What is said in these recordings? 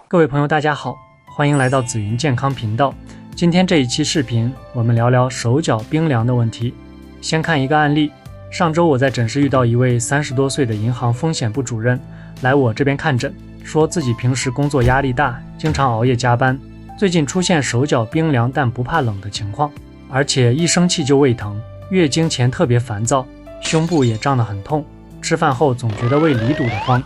各位朋友大家好，欢迎来到紫云健康频道。今天这一期视频我们聊聊手脚冰凉的问题。先看一个案例，上周我在诊室遇到一位30多岁的银行风险部主任来我这边看诊，说自己平时工作压力大，经常熬夜加班，最近出现手脚冰凉但不怕冷的情况，而且一生气就胃疼，月经前特别烦躁，胸部也胀得很痛，吃饭后总觉得胃里堵得慌。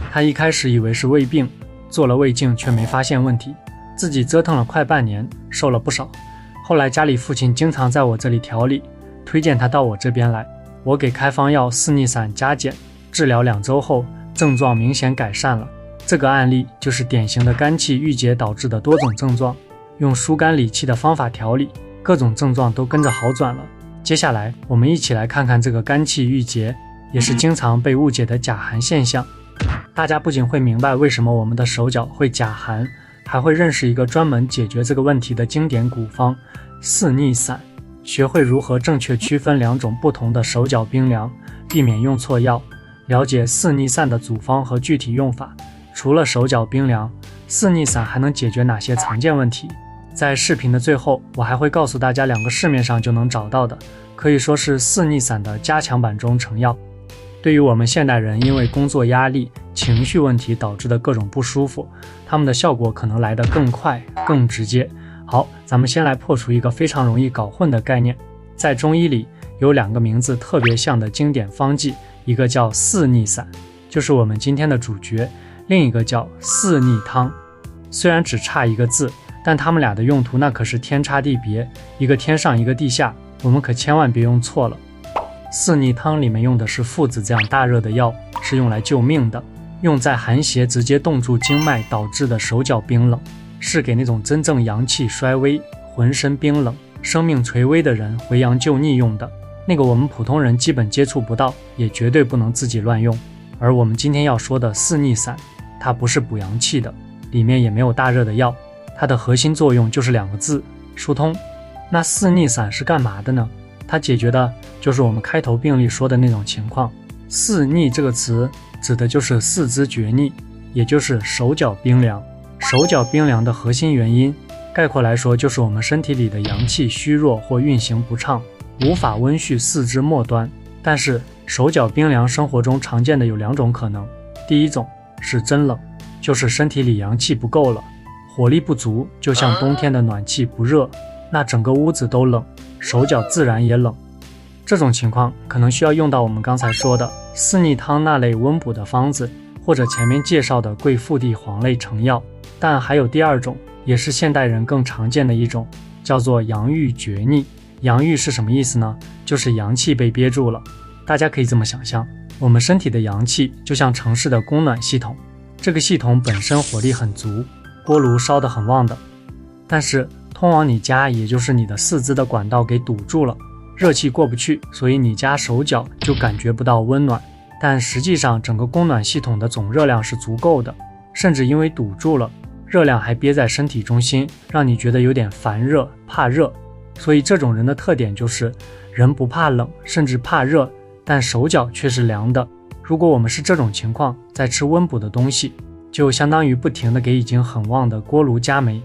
他一开始以为是胃病，做了胃镜却没发现问题，自己折腾了快半年，瘦了不少。后来家里父亲经常在我这里调理，推荐他到我这边来，我给开方药四逆散加减，治疗2周后症状明显改善了。这个案例就是典型的肝气郁结导致的多种症状，用疏肝理气的方法调理，各种症状都跟着好转了。接下来我们一起来看看这个肝气郁结，也是经常被误解的甲寒现象。大家不仅会明白为什么我们的手脚会甲寒，还会认识一个专门解决这个问题的经典古方四逆散，学会如何正确区分2种不同的手脚冰凉，避免用错药，了解四逆散的组方和具体用法。除了手脚冰凉，四逆散还能解决哪些常见问题？在视频的最后，我还会告诉大家2个市面上就能找到的，可以说是四逆散的加强版中成药。对于我们现代人因为工作压力、情绪问题导致的各种不舒服，它们的效果可能来得更快、更直接。好，咱们先来破除一个非常容易搞混的概念。在中医里有2个名字特别像的经典方剂，一个叫四逆散，就是我们今天的主角，另一个叫四逆汤。虽然只差一个字，但它们俩的用途那可是天差地别，一个天上一个地下，我们可千万别用错了。四逆汤里面用的是附子这样大热的药，是用来救命的，用在寒邪直接冻住经脉导致的手脚冰冷，是给那种真正阳气衰微、浑身冰冷、生命垂危的人回阳救逆用的。那个我们普通人基本接触不到，也绝对不能自己乱用。而我们今天要说的四逆散，它不是补阳气的，里面也没有大热的药，它的核心作用就是2个字：疏通。那四逆散是干嘛的呢？它解决的就是我们开头病例说的那种情况。四逆这个词指的就是四肢厥逆，也就是手脚冰凉。手脚冰凉的核心原因，概括来说就是我们身体里的阳气虚弱或运行不畅，无法温煦四肢末端。但是手脚冰凉生活中常见的有2种可能，第一种是真冷，就是身体里阳气不够了，火力不足，就像冬天的暖气不热，那整个屋子都冷，手脚自然也冷。这种情况可能需要用到我们刚才说的四逆汤那类温补的方子，或者前面介绍的桂附地黄类成药。但还有第2种，也是现代人更常见的一种，叫做阳郁厥逆。阳郁是什么意思呢？就是阳气被憋住了。大家可以这么想象，我们身体的阳气就像城市的供暖系统，这个系统本身火力很足，锅炉烧得很旺的，但是通往你家也就是你的四肢的管道给堵住了，热气过不去，所以你家手脚就感觉不到温暖。但实际上整个供暖系统的总热量是足够的，甚至因为堵住了，热量还憋在身体中心，让你觉得有点烦热、怕热。所以这种人的特点就是人不怕冷，甚至怕热，但手脚却是凉的。如果我们是这种情况，再吃温补的东西，就相当于不停地给已经很旺的锅炉加煤，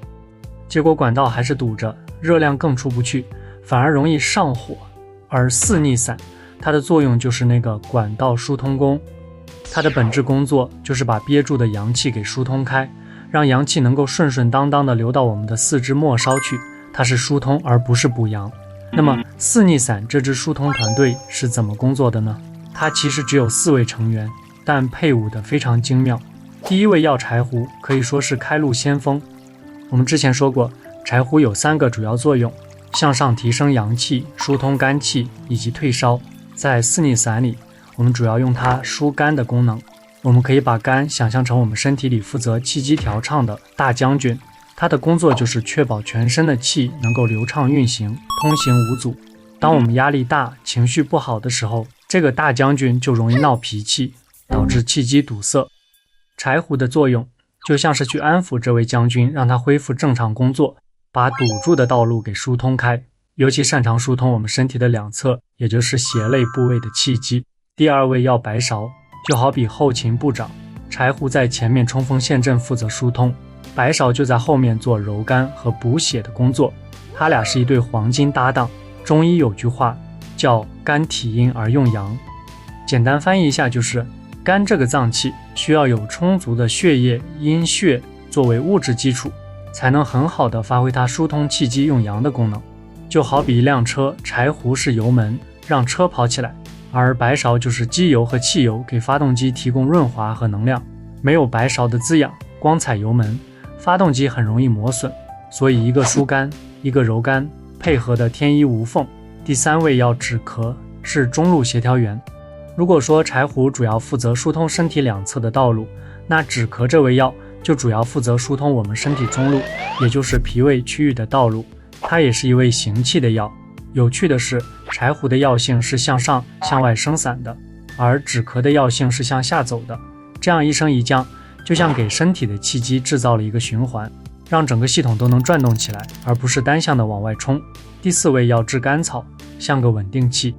结果管道还是堵着，热量更出不去，反而容易上火。而四逆散它的作用就是那个管道疏通工，它的本质工作就是把憋住的阳气给疏通开，让阳气能够顺顺当当地流到我们的四肢末梢去，它是疏通而不是补阳。那么四逆散这支疏通团队是怎么工作的呢？它其实只有4位成员，但配伍的非常精妙。第1位药柴胡可以说是开路先锋。我们之前说过，柴胡有3个主要作用：向上提升阳气、疏通肝气以及退烧。在四逆散里，我们主要用它疏肝的功能。我们可以把肝想象成我们身体里负责气机调畅的大将军，它的工作就是确保全身的气能够流畅运行，通行无阻。当我们压力大、情绪不好的时候，这个大将军就容易闹脾气，导致气机堵塞。柴胡的作用就像是去安抚这位将军，让他恢复正常工作，把堵住的道路给疏通开。尤其擅长疏通我们身体的2侧，也就是胁肋部位的气机。第2位药白芍就好比后勤部长，柴胡在前面冲锋陷阵负责疏通，白芍就在后面做柔肝和补血的工作，它俩是一对黄金搭档。中医有句话叫肝体阴而用阳，简单翻译一下就是肝这个脏器需要有充足的血液阴血作为物质基础，才能很好的发挥它疏通气机用阳的功能。就好比一辆车，柴胡是油门，让车跑起来，而白芍就是机油和汽油，给发动机提供润滑和能量。没有白芍的滋养，光踩油门，发动机很容易磨损。所以一个疏肝，一个柔肝，配合的天衣无缝。第三味药止咳是中路协调员。如果说柴胡主要负责疏通身体两侧的道路，那止咳这味药就主要负责疏通我们身体中路，也就是脾胃区域的道路。它也是一味行气的药。有趣的是，柴胡的药性是向上向外生散的，而止咳的药性是向下走的。这样一升一降，就像给身体的气机制造了一个循环，让整个系统都能转动起来，而不是单向的往外冲。第四味药炙甘草，像个稳定器，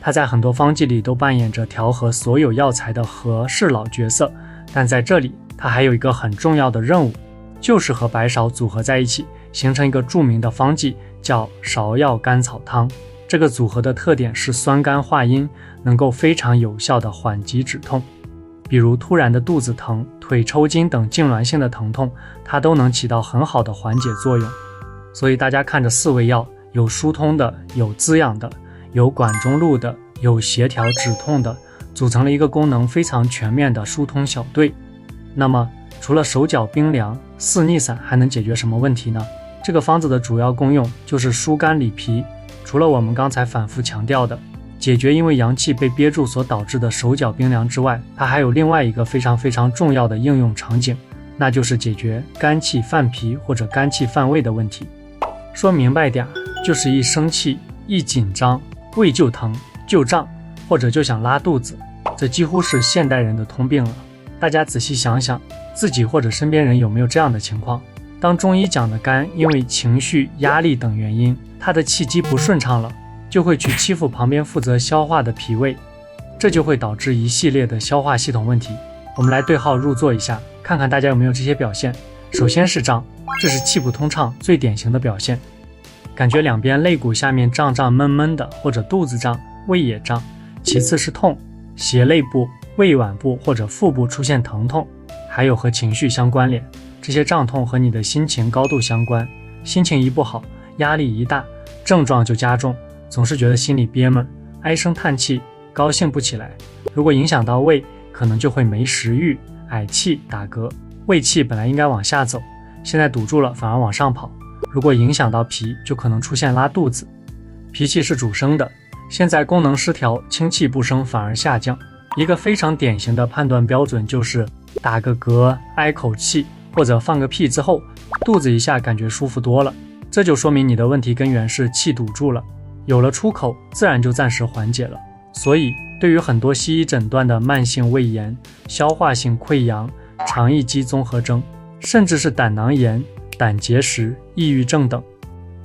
它在很多方剂里都扮演着调和所有药材的和事佬角色，但在这里它还有一个很重要的任务，就是和白芍组合在一起，形成一个著名的方剂，叫芍药甘草汤。这个组合的特点是酸甘化阴，能够非常有效的缓急止痛。比如突然的肚子疼、腿抽筋等痉挛性的疼痛，它都能起到很好的缓解作用。所以大家看着四味药，有疏通的，有滋养的，有管中路的，有协调止痛的，组成了一个功能非常全面的疏通小队。那么除了手脚冰凉，四逆散还能解决什么问题呢？这个方子的主要功用就是疏肝理脾，除了我们刚才反复强调的解决因为阳气被憋住所导致的手脚冰凉之外，它还有另外一个非常重要的应用场景，那就是解决肝气犯脾或者肝气犯胃的问题。说明白点，就是一生气、一紧张，胃就疼就胀，或者就想拉肚子，这几乎是现代人的通病了。大家仔细想想，自己或者身边人有没有这样的情况？当中医讲的肝因为情绪、压力等原因，它的气机不顺畅了，就会去欺负旁边负责消化的脾胃，这就会导致一系列的消化系统问题。我们来对号入座一下，看看大家有没有这些表现。首先是胀，这是气不通畅最典型的表现，感觉两边肋骨下面胀胀闷闷的，或者肚子胀，胃也胀。其次是痛，胁肋部、胃脘部或者腹部出现疼痛，还有和情绪相关联，这些胀痛和你的心情高度相关，心情一不好，压力一大，症状就加重，总是觉得心里憋闷，唉声叹气，高兴不起来。如果影响到胃，可能就会没食欲，嗳气打嗝，胃气本来应该往下走，现在堵住了，反而往上跑。如果影响到脾，就可能出现拉肚子。脾气是主升的，现在功能失调，清气不升，反而下降。一个非常典型的判断标准就是打个嗝、挨口气或者放个屁之后，肚子一下感觉舒服多了，这就说明你的问题根源是气堵住了，有了出口，自然就暂时缓解了。所以对于很多西医诊断的慢性胃炎、消化性溃疡、肠易激综合征，甚至是胆囊炎、胆结石、抑郁症等，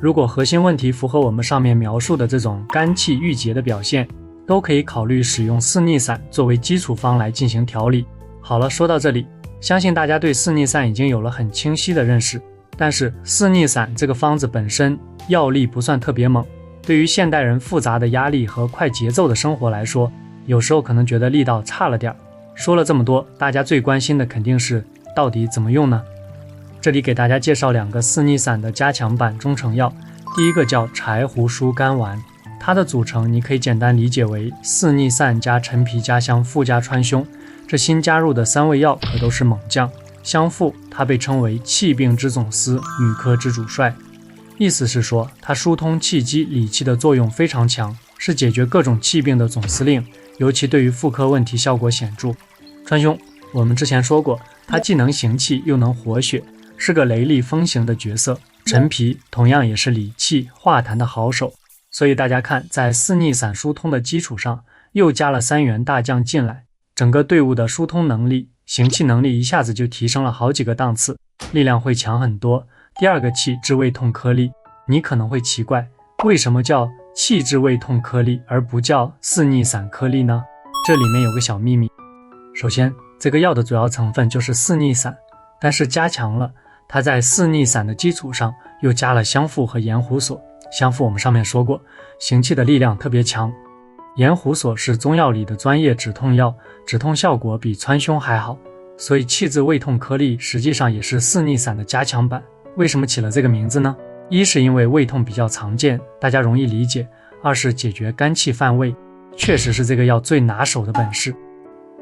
如果核心问题符合我们上面描述的这种肝气郁结的表现，都可以考虑使用四逆散作为基础方来进行调理。好了，说到这里，相信大家对四逆散已经有了很清晰的认识，但是四逆散这个方子本身药力不算特别猛，对于现代人复杂的压力和快节奏的生活来说，有时候可能觉得力道差了点。说了这么多，大家最关心的肯定是到底怎么用呢？这里给大家介绍2个四逆散的加强版中成药。第一个叫柴胡疏肝丸，它的组成你可以简单理解为四逆散加陈皮加香附加川芎，这新加入的3味药可都是猛将。香附它被称为气病之总司，女科之主帅，意思是说它疏通气机理气的作用非常强，是解决各种气病的总司令，尤其对于妇科问题效果显著。川芎我们之前说过，它既能行气又能活血，是个雷厉风行的角色。陈皮同样也是理气化痰的好手，所以大家看，在四逆散疏通的基础上，又加了3员大将进来，整个队伍的疏通能力、行气能力一下子就提升了好几个档次，力量会强很多。第2个气治胃痛颗粒，你可能会奇怪，为什么叫气治胃痛颗粒而不叫四逆散颗粒呢？这里面有个小秘密。首先，这个药的主要成分就是四逆散，但是加强了它在四逆散的基础上又加了香附和盐胡索。香附我们上面说过，行气的力量特别强。盐胡索是中药里的专业止痛药，止痛效果比川芎还好，所以气质胃痛颗粒实际上也是四逆散的加强版。为什么起了这个名字呢？一是因为胃痛比较常见，大家容易理解；二是解决肝气犯胃，确实是这个药最拿手的本事。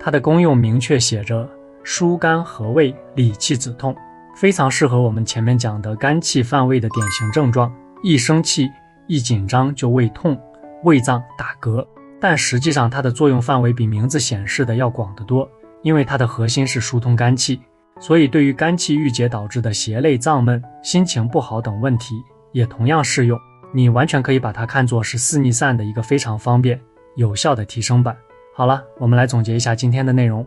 它的功用明确写着疏肝和胃，理气止痛，非常适合我们前面讲的肝气犯胃的典型症状，一生气一紧张就胃痛、胃胀打嗝。但实际上它的作用范围比名字显示的要广得多，因为它的核心是疏通肝气，所以对于肝气郁结导致的胁肋胀闷、心情不好等问题也同样适用。你完全可以把它看作是四逆散的一个非常方便有效的提升版。好了，我们来总结一下今天的内容。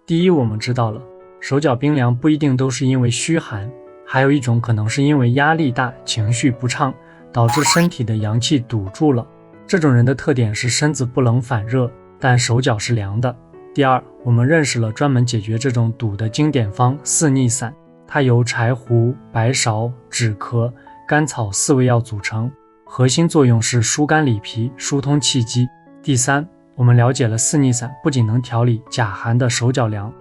第一，我们知道了手脚冰凉不一定都是因为虚寒，还有一种可能是因为压力大、情绪不畅，导致身体的阳气堵住了。这种人的特点是身子不冷反热，但手脚是凉的。第二，我们认识了专门解决这种堵的经典方四逆散，它由柴胡、白芍、止咳、甘草4味药组成，核心作用是疏肝理脾、疏通气机。第三，我们了解了四逆散不仅能调理甲寒的手脚凉，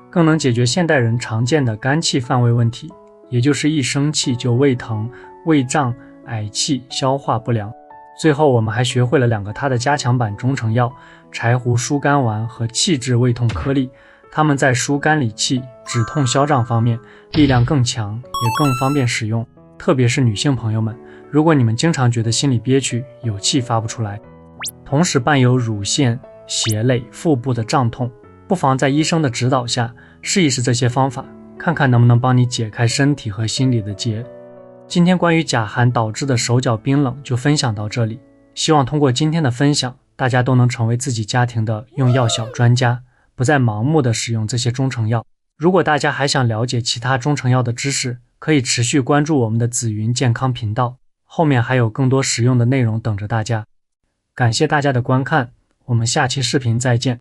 更能解决现代人常见的肝气犯胃问题，也就是一生气就胃疼、胃胀、嗳气、消化不良。最后我们还学会了2个它的加强版中成药柴胡疏肝丸和气滞胃痛颗粒，它们在疏肝理气、止痛消胀方面力量更强，也更方便使用。特别是女性朋友们，如果你们经常觉得心里憋屈，有气发不出来，同时伴有乳腺、胁肋、腹部的胀痛，不妨在医生的指导下试一试这些方法，看看能不能帮你解开身体和心理的结。今天关于甲寒导致的手脚冰冷就分享到这里，希望通过今天的分享，大家都能成为自己家庭的用药小专家，不再盲目的使用这些中成药。如果大家还想了解其他中成药的知识，可以持续关注我们的紫云健康频道，后面还有更多实用的内容等着大家。感谢大家的观看，我们下期视频再见。